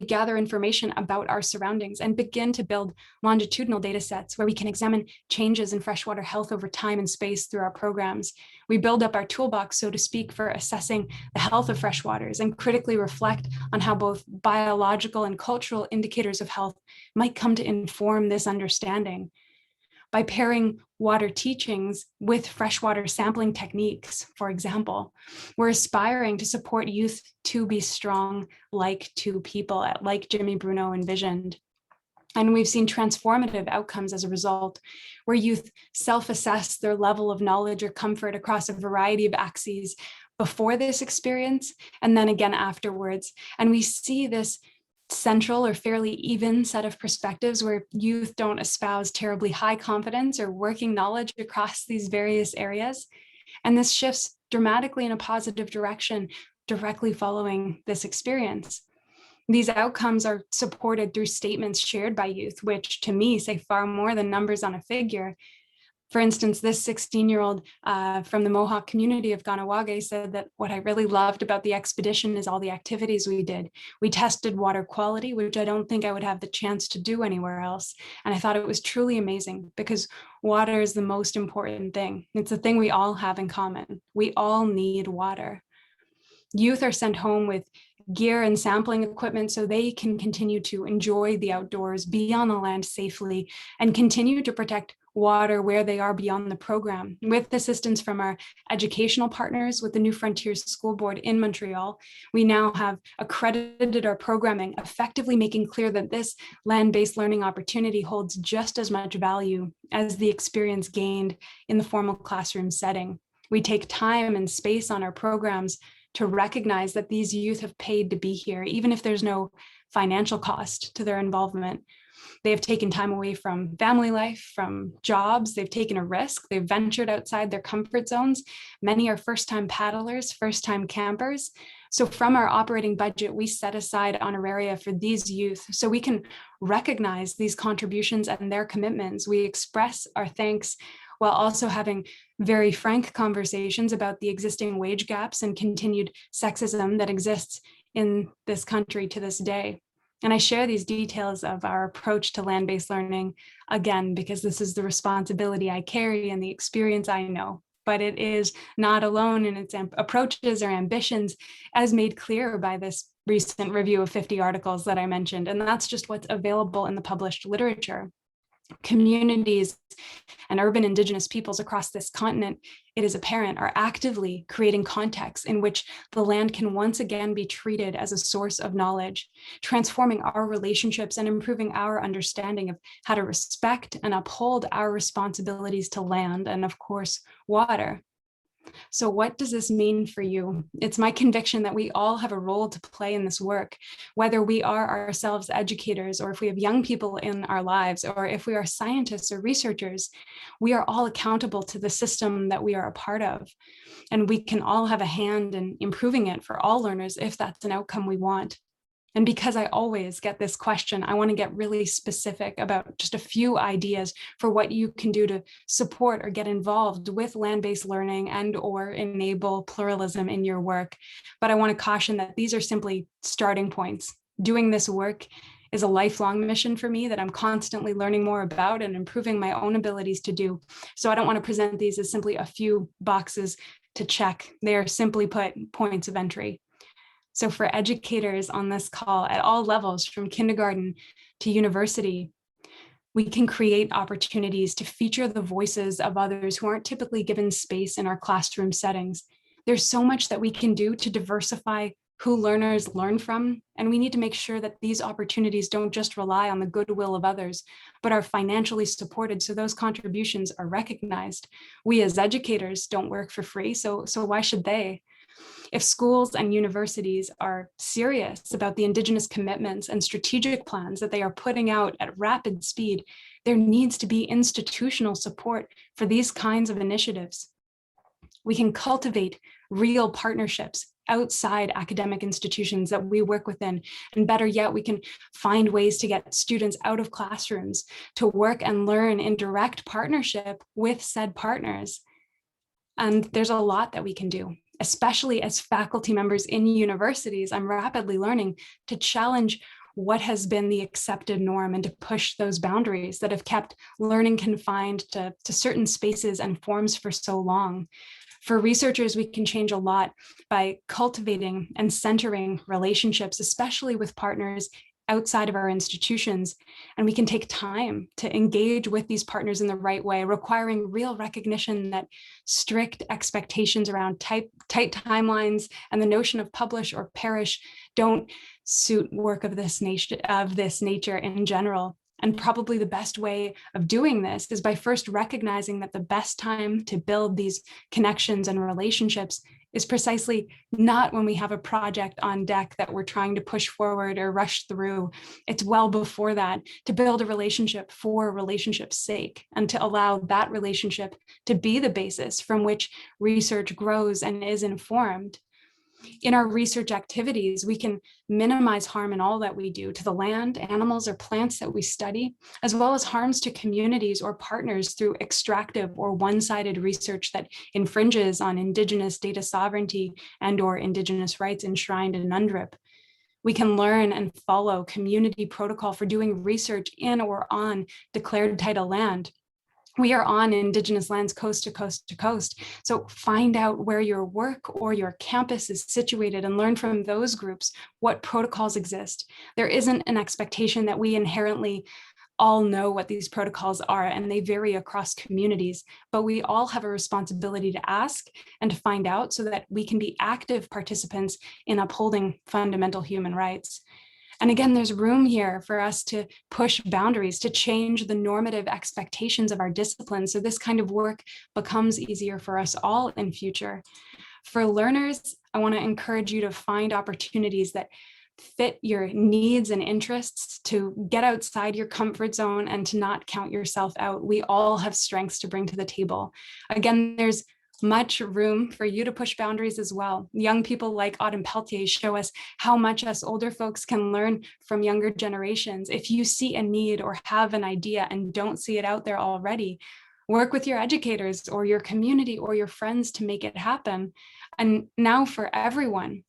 gather information about our surroundings and begin to build longitudinal data sets where we can examine changes in freshwater health over time and space through our programs. We build up our toolbox, so to speak, for assessing the health of freshwaters and critically reflect on how both biological and cultural indicators of health might come to inform this understanding. By pairing water teachings with freshwater sampling techniques, for example, we're aspiring to support youth to be strong like two people, like Jimmy Bruno envisioned. And we've seen transformative outcomes as a result, where youth self-assess their level of knowledge or comfort across a variety of axes before this experience, and then again afterwards. And we see this central or fairly even set of perspectives where youth don't espouse terribly high confidence or working knowledge across these various areas. And this shifts dramatically in a positive direction directly following this experience. These outcomes are supported through statements shared by youth, which to me say far more than numbers on a figure. For instance, this 16-year-old from the Mohawk community of Ganawage said that what I really loved about the expedition is all the activities we did. We tested water quality, which I don't think I would have the chance to do anywhere else. And I thought it was truly amazing because water is the most important thing. It's a thing we all have in common. We all need water. Youth are sent home with gear and sampling equipment so they can continue to enjoy the outdoors, be on the land safely, and continue to protect water where they are beyond the program. With assistance from our educational partners with the New Frontiers School Board in Montreal, we now have accredited our programming, effectively making clear that this land-based learning opportunity holds just as much value as the experience gained in the formal classroom setting. We take time and space on our programs to recognize that these youth have paid to be here, even if there's no financial cost to their involvement. They have taken time away from family life, from jobs. They've taken a risk. They've ventured outside their comfort zones. Many are first-time paddlers, first-time campers. So from our operating budget, we set aside honoraria for these youth so we can recognize these contributions and their commitments. We express our thanks while also having very frank conversations about the existing wage gaps and continued sexism that exists in this country to this day. And I share these details of our approach to land-based learning, again, because this is the responsibility I carry and the experience I know. But it is not alone in its approaches or ambitions, as made clear by this recent review of 50 articles that I mentioned. And that's just what's available in the published literature. Communities and urban Indigenous peoples across this continent, it is apparent, are actively creating contexts in which the land can once again be treated as a source of knowledge, transforming our relationships and improving our understanding of how to respect and uphold our responsibilities to land and, of course, water. So what does this mean for you? It's my conviction that we all have a role to play in this work, whether we are ourselves educators or if we have young people in our lives, or if we are scientists or researchers, we are all accountable to the system that we are a part of. And we can all have a hand in improving it for all learners if that's an outcome we want. And because I always get this question, I want to get really specific about just a few ideas for what you can do to support or get involved with land-based learning and or enable pluralism in your work. But I want to caution that these are simply starting points. Doing this work is a lifelong mission for me that I'm constantly learning more about and improving my own abilities to do. So I don't want to present these as simply a few boxes to check. They are simply put points of entry. So for educators on this call at all levels, from kindergarten to university, we can create opportunities to feature the voices of others who aren't typically given space in our classroom settings. There's so much that we can do to diversify who learners learn from, and we need to make sure that these opportunities don't just rely on the goodwill of others, but are financially supported so those contributions are recognized. We as educators don't work for free, so why should they? If schools and universities are serious about the Indigenous commitments and strategic plans that they are putting out at rapid speed, there needs to be institutional support for these kinds of initiatives. We can cultivate real partnerships outside academic institutions that we work within. And better yet, we can find ways to get students out of classrooms to work and learn in direct partnership with said partners. And there's a lot that we can do, especially as faculty members in universities. I'm rapidly learning to challenge what has been the accepted norm and to push those boundaries that have kept learning confined to certain spaces and forms for so long. For researchers, we can change a lot by cultivating and centering relationships, especially with partners outside of our institutions. And we can take time to engage with these partners in the right way, requiring real recognition that strict expectations around tight timelines and the notion of publish or perish don't suit work of this nature in general. And probably the best way of doing this is by first recognizing that the best time to build these connections and relationships is precisely not when we have a project on deck that we're trying to push forward or rush through. It's well before that, to build a relationship for relationship's sake and to allow that relationship to be the basis from which research grows and is informed. In our research activities, we can minimize harm in all that we do to the land, animals, or plants that we study, as well as harms to communities or partners through extractive or one-sided research that infringes on Indigenous data sovereignty and or Indigenous rights enshrined in UNDRIP. We can learn and follow community protocol for doing research in or on declared title land. We are on Indigenous lands coast to coast to coast. So find out where your work or your campus is situated and learn from those groups what protocols exist. There isn't an expectation that we inherently all know what these protocols are, and they vary across communities, but we all have a responsibility to ask and to find out so that we can be active participants in upholding fundamental human rights. And again, there's room here for us to push boundaries, to change the normative expectations of our discipline. So this kind of work becomes easier for us all in future. For learners, I want to encourage you to find opportunities that fit your needs and interests, to get outside your comfort zone and to not count yourself out. We all have strengths to bring to the table. Again, there's much room for you to push boundaries as well. Young people like Autumn Peltier show us how much us older folks can learn from younger generations. If you see a need or have an idea and don't see it out there already, work with your educators or your community or your friends to make it happen. And now for everyone,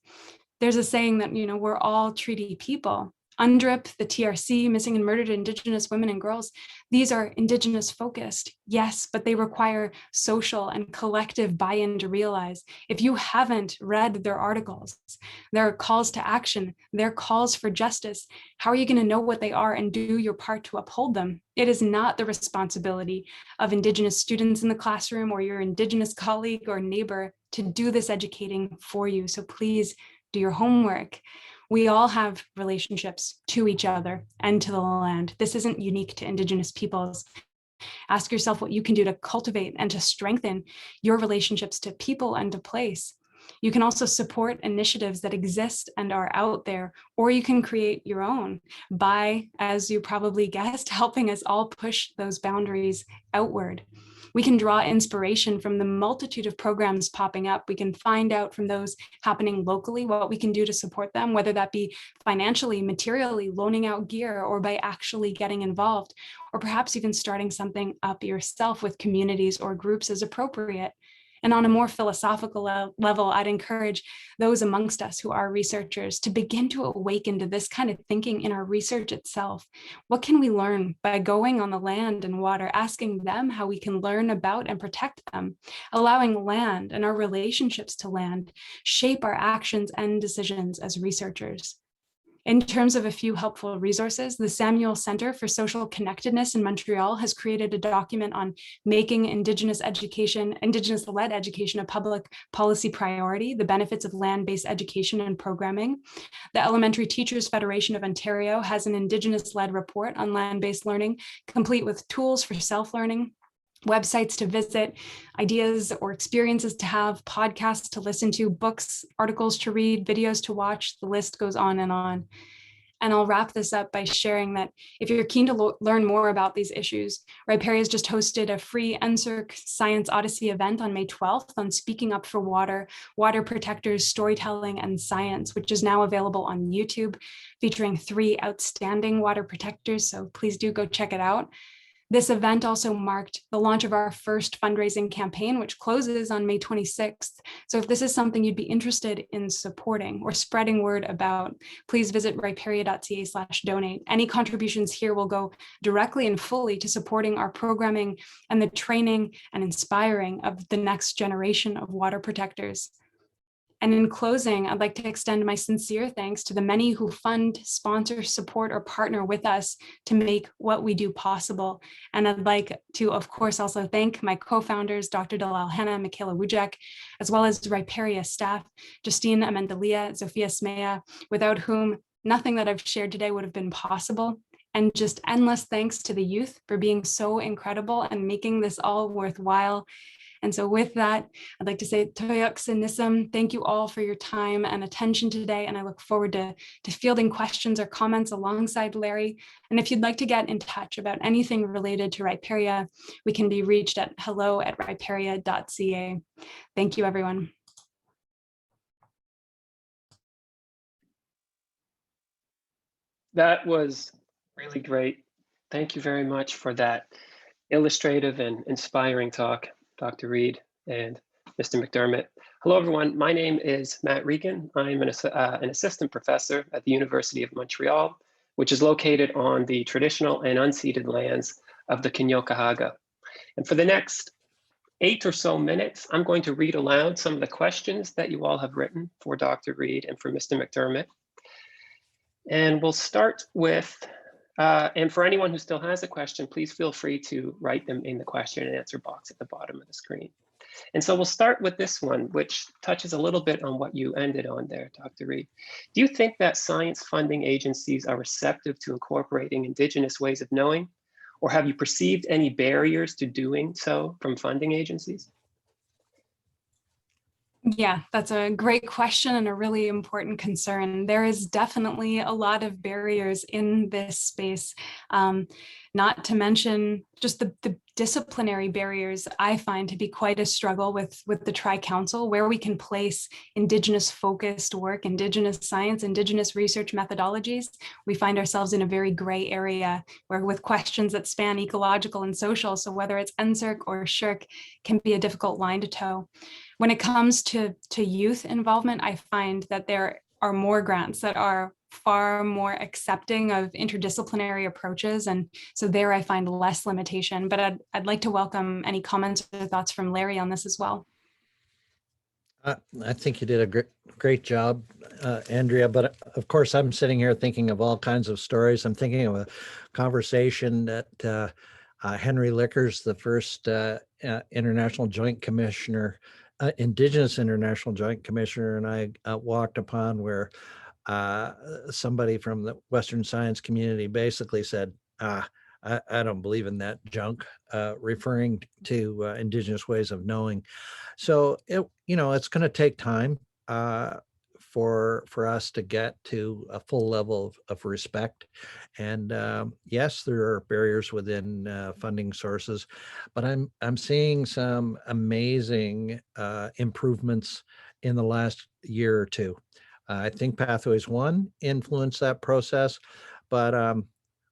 there's a saying that, we're all treaty people. UNDRIP, the TRC, Missing and Murdered Indigenous Women and Girls, these are Indigenous focused, yes, but they require social and collective buy-in to realize. If you haven't read their articles, their calls to action, their calls for justice, how are you going to know what they are and do your part to uphold them? It is not the responsibility of Indigenous students in the classroom or your Indigenous colleague or neighbor to do this educating for you. So please do your homework. We all have relationships to each other and to the land. This isn't unique to Indigenous peoples. Ask yourself what you can do to cultivate and to strengthen your relationships to people and to place. You can also support initiatives that exist and are out there, or you can create your own by, as you probably guessed, helping us all push those boundaries outward. We can draw inspiration from the multitude of programs popping up. We can find out from those happening locally what we can do to support them, whether that be financially, materially, loaning out gear, or by actually getting involved, or perhaps even starting something up yourself with communities or groups as appropriate. And on a more philosophical level, I'd encourage those amongst us who are researchers to begin to awaken to this kind of thinking in our research itself. What can we learn by going on the land and water, asking them how we can learn about and protect them, allowing land and our relationships to land shape our actions and decisions as researchers? In terms of a few helpful resources, the Samuel Center for Social Connectedness in Montreal has created a document on making Indigenous led education a public policy priority, the benefits of land-based education and programming. The Elementary Teachers Federation of Ontario has an Indigenous-led report on land-based learning, complete with tools for self-learning, websites to visit, ideas or experiences to have, podcasts to listen to, books, articles to read, videos to watch. The list goes on. And I'll wrap this up by sharing that if you're keen to learn more about these issues, Riparia has just hosted a free NSERC Science Odyssey event on May 12th on speaking up for water, water protectors, storytelling, and science, which is now available on YouTube, featuring 3 outstanding water protectors. So please do go check it out. This event also marked the launch of our first fundraising campaign, which closes on May 26th. So if this is something you'd be interested in supporting or spreading word about, please visit riparia.ca/donate. Any contributions here will go directly and fully to supporting our programming and the training and inspiring of the next generation of water protectors. And in closing, I'd like to extend my sincere thanks to the many who fund, sponsor, support, or partner with us to make what we do possible. And I'd like to, of course, also thank my co-founders, Dr. Dalal Hanna, Michaela Wujek, as well as Riparia staff, Justine Amendalia, Zofia Smea, without whom nothing that I've shared today would have been possible. And just endless thanks to the youth for being so incredible and making this all worthwhile. And so with that, I'd like to say Toyok Sinisam, thank you all for your time and attention today. And I look forward to fielding questions or comments alongside Larry. And if you'd like to get in touch about anything related to Riparia, we can be reached at hello@riparia.ca. Thank you, everyone. That was really great. Thank you very much for that illustrative and inspiring talk, Dr. Reid and Mr. McDermott. Hello, everyone. My name is Matt Regan. I'm an assistant professor at the University of Montreal, which is located on the traditional and unceded lands of the Kanien'kehá:ka. And for the next 8 or so minutes, I'm going to read aloud some of the questions that you all have written for Dr. Reid and for Mr. McDermott. And we'll start with, and for anyone who still has a question, please feel free to write them in the question and answer box at the bottom of the screen. And so we'll start with this one, which touches a little bit on what you ended on there, Dr. Reid. Do you think that science funding agencies are receptive to incorporating Indigenous ways of knowing, or have you perceived any barriers to doing so from funding agencies? Yeah, that's a great question and a really important concern. There is definitely a lot of barriers in this space, not to mention just the disciplinary barriers I find to be quite a struggle with the Tri-Council, where we can place Indigenous focused work, Indigenous science, Indigenous research methodologies. We find ourselves in a very gray area where with questions that span ecological and social, so whether it's NSERC or SSHRC can be a difficult line to toe. When it comes to youth involvement, I find that there are more grants that are far more accepting of interdisciplinary approaches. And so there I find less limitation, but I'd like to welcome any comments or thoughts from Larry on this as well. I think you did a great job, Andrea, but of course I'm sitting here thinking of all kinds of stories. I'm thinking of a conversation that Henry Lickers, the first International Joint Commissioner, Indigenous International Joint Commissioner, and I walked upon, where somebody from the Western science community basically said, I don't believe in that junk, referring to Indigenous ways of knowing. So it's going to take time for us to get to a full level of respect. And yes, there are barriers within funding sources, but I'm seeing some amazing improvements in the last year or two. I think Pathways 1 influenced that process, but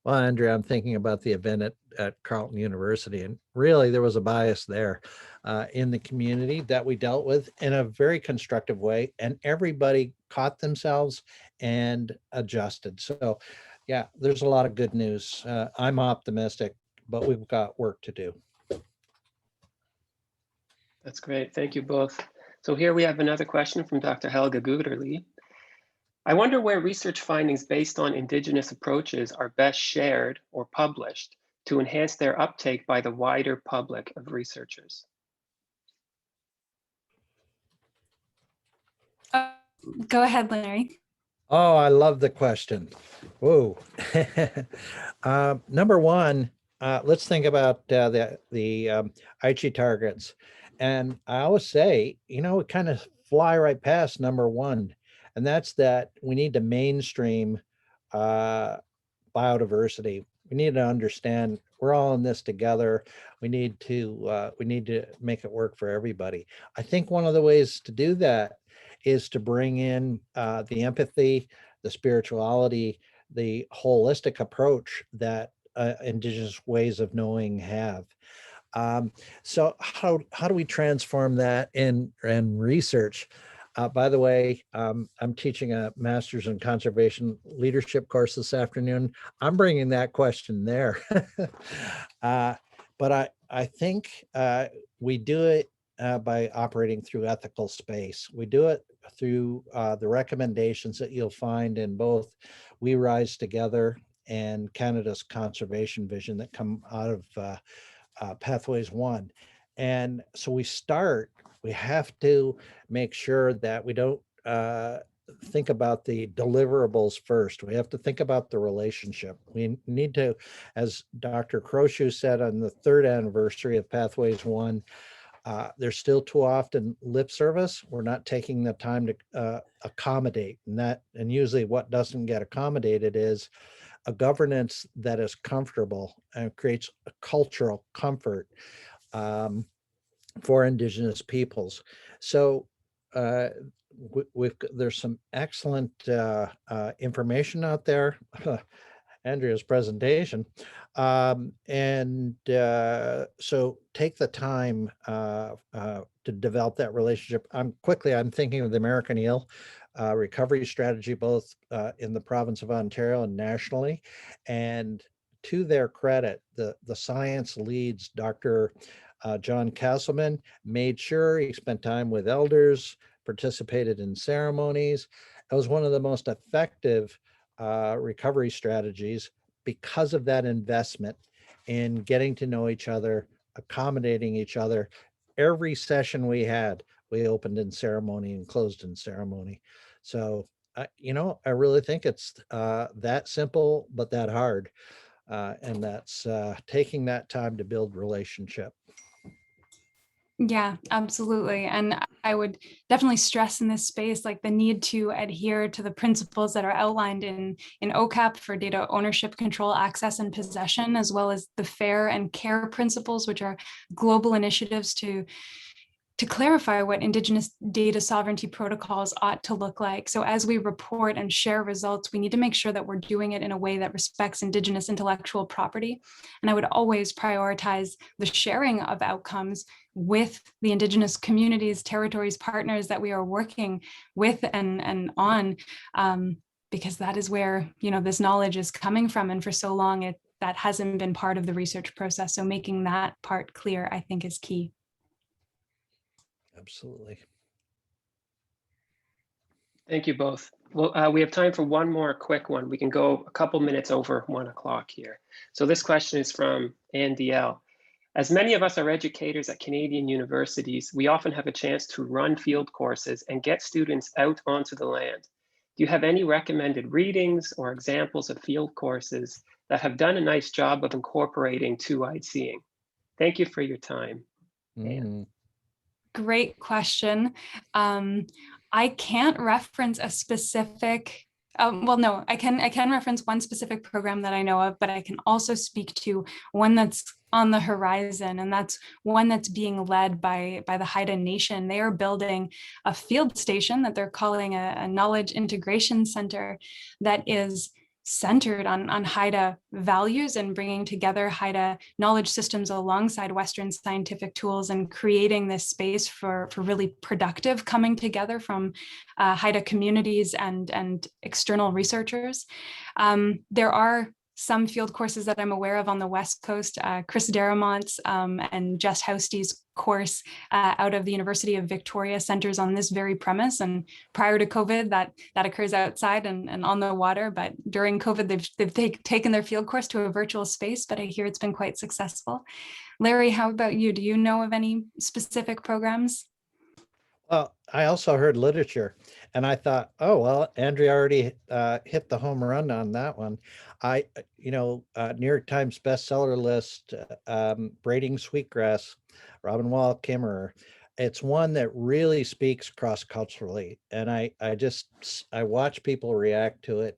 well, Andrea, I'm thinking about the event at Carleton University, and really there was a bias there in the community that we dealt with in a very constructive way, and everybody caught themselves and adjusted. So yeah, there's a lot of good news. I'm optimistic, but we've got work to do. That's great. Thank you both. So here we have another question from Dr. Helga Guderli. I wonder where research findings based on Indigenous approaches are best shared or published to enhance their uptake by the wider public of researchers. Go ahead, Larry. Oh, I love the question. Whoa. Number one, let's think about the Aichi targets. And I always say, we kind of fly right past number one, and that's that we need to mainstream biodiversity. We need to understand we're all in this together. We need to make it work for everybody. I think one of the ways to do that is to bring in the empathy, the spirituality, the holistic approach that Indigenous ways of knowing have. So how do we transform that in research? By the way, I'm teaching a master's in conservation leadership course this afternoon. I'm bringing that question there. But I think we do it by operating through ethical space. We do it through the recommendations that you'll find in both We Rise Together and Canada's conservation vision that come out of Pathways 1. And so we have to make sure that we don't think about the deliverables first. We have to think about the relationship. We need to, as Dr. Croshoe said on the 3rd anniversary of Pathways 1, there's still too often lip service. We're not taking the time to accommodate, and usually what doesn't get accommodated is a governance that is comfortable and creates a cultural comfort for Indigenous peoples. So there's some excellent information out there. Andrea's presentation. And so take the time to develop that relationship. I'm thinking of the American eel recovery strategy, both in the province of Ontario and nationally. And to their credit, the science leads, Dr. John Castleman, made sure he spent time with elders, participated in ceremonies. It was one of the most effective recovery strategies because of that investment in getting to know each other, accommodating each other. Every session we had, we opened in ceremony and closed in ceremony. So, I really think it's that simple, but that hard. And that's taking that time to build relationship. Yeah, absolutely. And I would definitely stress in this space, like the need to adhere to the principles that are outlined in OCAP for data ownership, control, access, and possession, as well as the FAIR and CARE principles, which are global initiatives to clarify what Indigenous data sovereignty protocols ought to look like. So as we report and share results, we need to make sure that we're doing it in a way that respects Indigenous intellectual property. And I would always prioritize the sharing of outcomes with the Indigenous communities, territories, partners that we are working with and on, because that is where, this knowledge is coming from. And for so long, that hasn't been part of the research process. So making that part clear, I think, is key. Absolutely. Thank you both. Well, we have time for one more quick one. We can go a couple minutes over 1 o'clock here. So this question is from Andy L. As many of us are educators at Canadian universities, we often have a chance to run field courses and get students out onto the land. Do you have any recommended readings or examples of field courses that have done a nice job of incorporating two-eyed seeing? Thank you for your time. Great question. I can't reference a specific, well, no, I can reference one specific program that I know of, but I can also speak to one that's on the horizon, and that's one that's being led by the Haida Nation. They are building a field station that they're calling a knowledge integration center that is centered on Haida values and bringing together Haida knowledge systems alongside Western scientific tools, and creating this space for really productive coming together from Haida communities and external researchers. There are some field courses that I'm aware of on the West Coast. Chris Daramont's and Jess Housty's course out of the University of Victoria centers on this very premise. And prior to COVID, that occurs outside and on the water. But during COVID, they've taken their field course to a virtual space, but I hear it's been quite successful. Larry, how about you? Do you know of any specific programs? Well, I also heard literature, and I thought, oh, well, Andrea already hit the home run on that one. New York Times bestseller list, Braiding Sweetgrass, Robin Wall Kimmerer. It's one that really speaks cross-culturally, and I watch people react to it,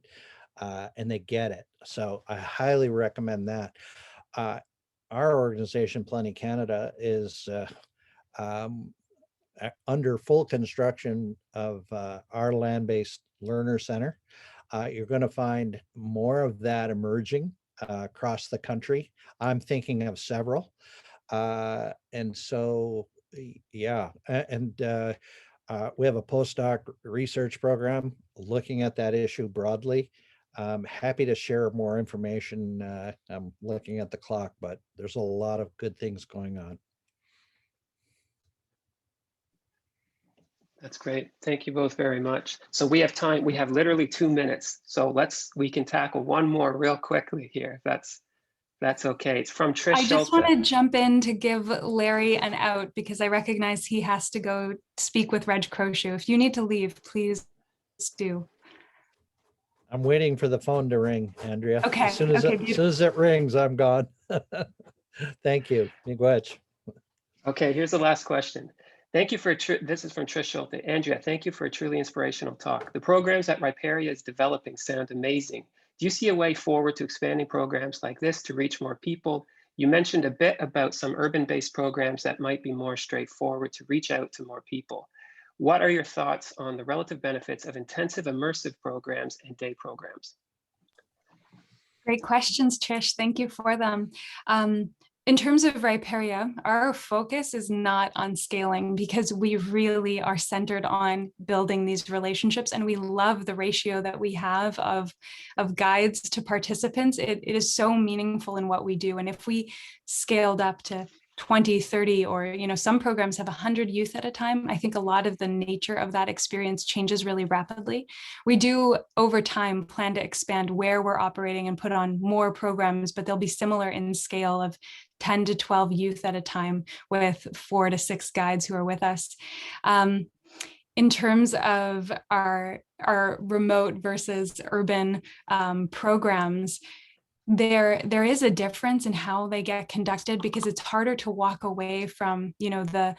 and they get it. So I highly recommend that. Our organization, Plenty Canada, is under full construction of our land-based learner center. You're going to find more of that emerging across the country. I'm thinking of several. And so, yeah, and we have a postdoc research program looking at that issue broadly. I'm happy to share more information. I'm looking at the clock, but there's a lot of good things going on. That's great. Thank you both very much. So we have time. We have literally 2 minutes. So we can tackle one more real quickly here. That's okay. It's from Trish. I just want to jump in to give Larry an out because I recognize he has to go speak with Reg Crowshoe. If you need to leave, please do. I'm waiting for the phone to ring, Andrea. Okay. As soon as it rings, I'm gone. Thank you. Miigwech. Okay, here's the last question. Thank you for, this is from Trish Schulte. Andrea, thank you for a truly inspirational talk. The programs that Riparia is developing sound amazing. Do you see a way forward to expanding programs like this to reach more people? You mentioned a bit about some urban-based programs that might be more straightforward to reach out to more people. What are your thoughts on the relative benefits of intensive immersive programs and day programs? Great questions, Trish. Thank you for them. In terms of Riparia, our focus is not on scaling because we really are centered on building these relationships, and we love the ratio that we have of guides to participants. It is so meaningful in what we do. And if we scaled up to 20, 30, or some programs have 100 youth at a time, I think a lot of the nature of that experience changes really rapidly. We do over time plan to expand where we're operating and put on more programs, but they'll be similar in scale of 10 to 12 youth at a time with 4 to 6 guides who are with us. In terms of our remote versus urban programs, there is a difference in how they get conducted because it's harder to walk away from the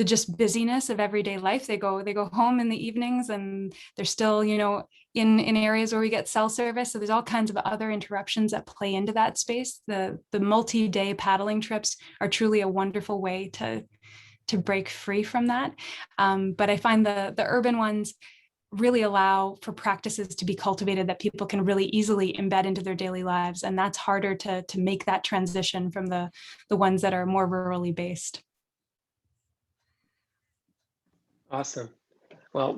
just busyness of everyday life. They go home in the evenings and they're still in areas where we get cell service. So there's all kinds of other interruptions that play into that space. The multi-day paddling trips are truly a wonderful way to break free from that. But I find the urban ones really allow for practices to be cultivated that people can really easily embed into their daily lives. And that's harder to make that transition from the ones that are more rurally based. Awesome. Well,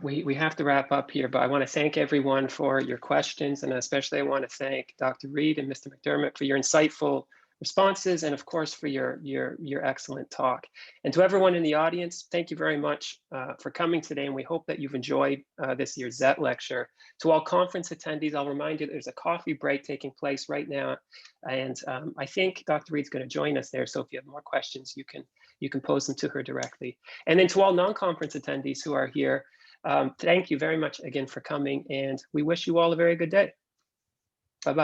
we have to wrap up here, but I want to thank everyone for your questions. And especially I want to thank Dr. Reid and Mr. McDermott for your insightful responses, and of course for your excellent talk. And to everyone in the audience, thank you very much for coming today, and we hope that you've enjoyed this year's ZET Lecture. To all conference attendees, I'll remind you there's a coffee break taking place right now, and I think Dr. Reid's going to join us there, so if you have more questions, you can pose them to her directly. And then to all non-conference attendees who are here, thank you very much again for coming, and we wish you all a very good day. Bye-bye.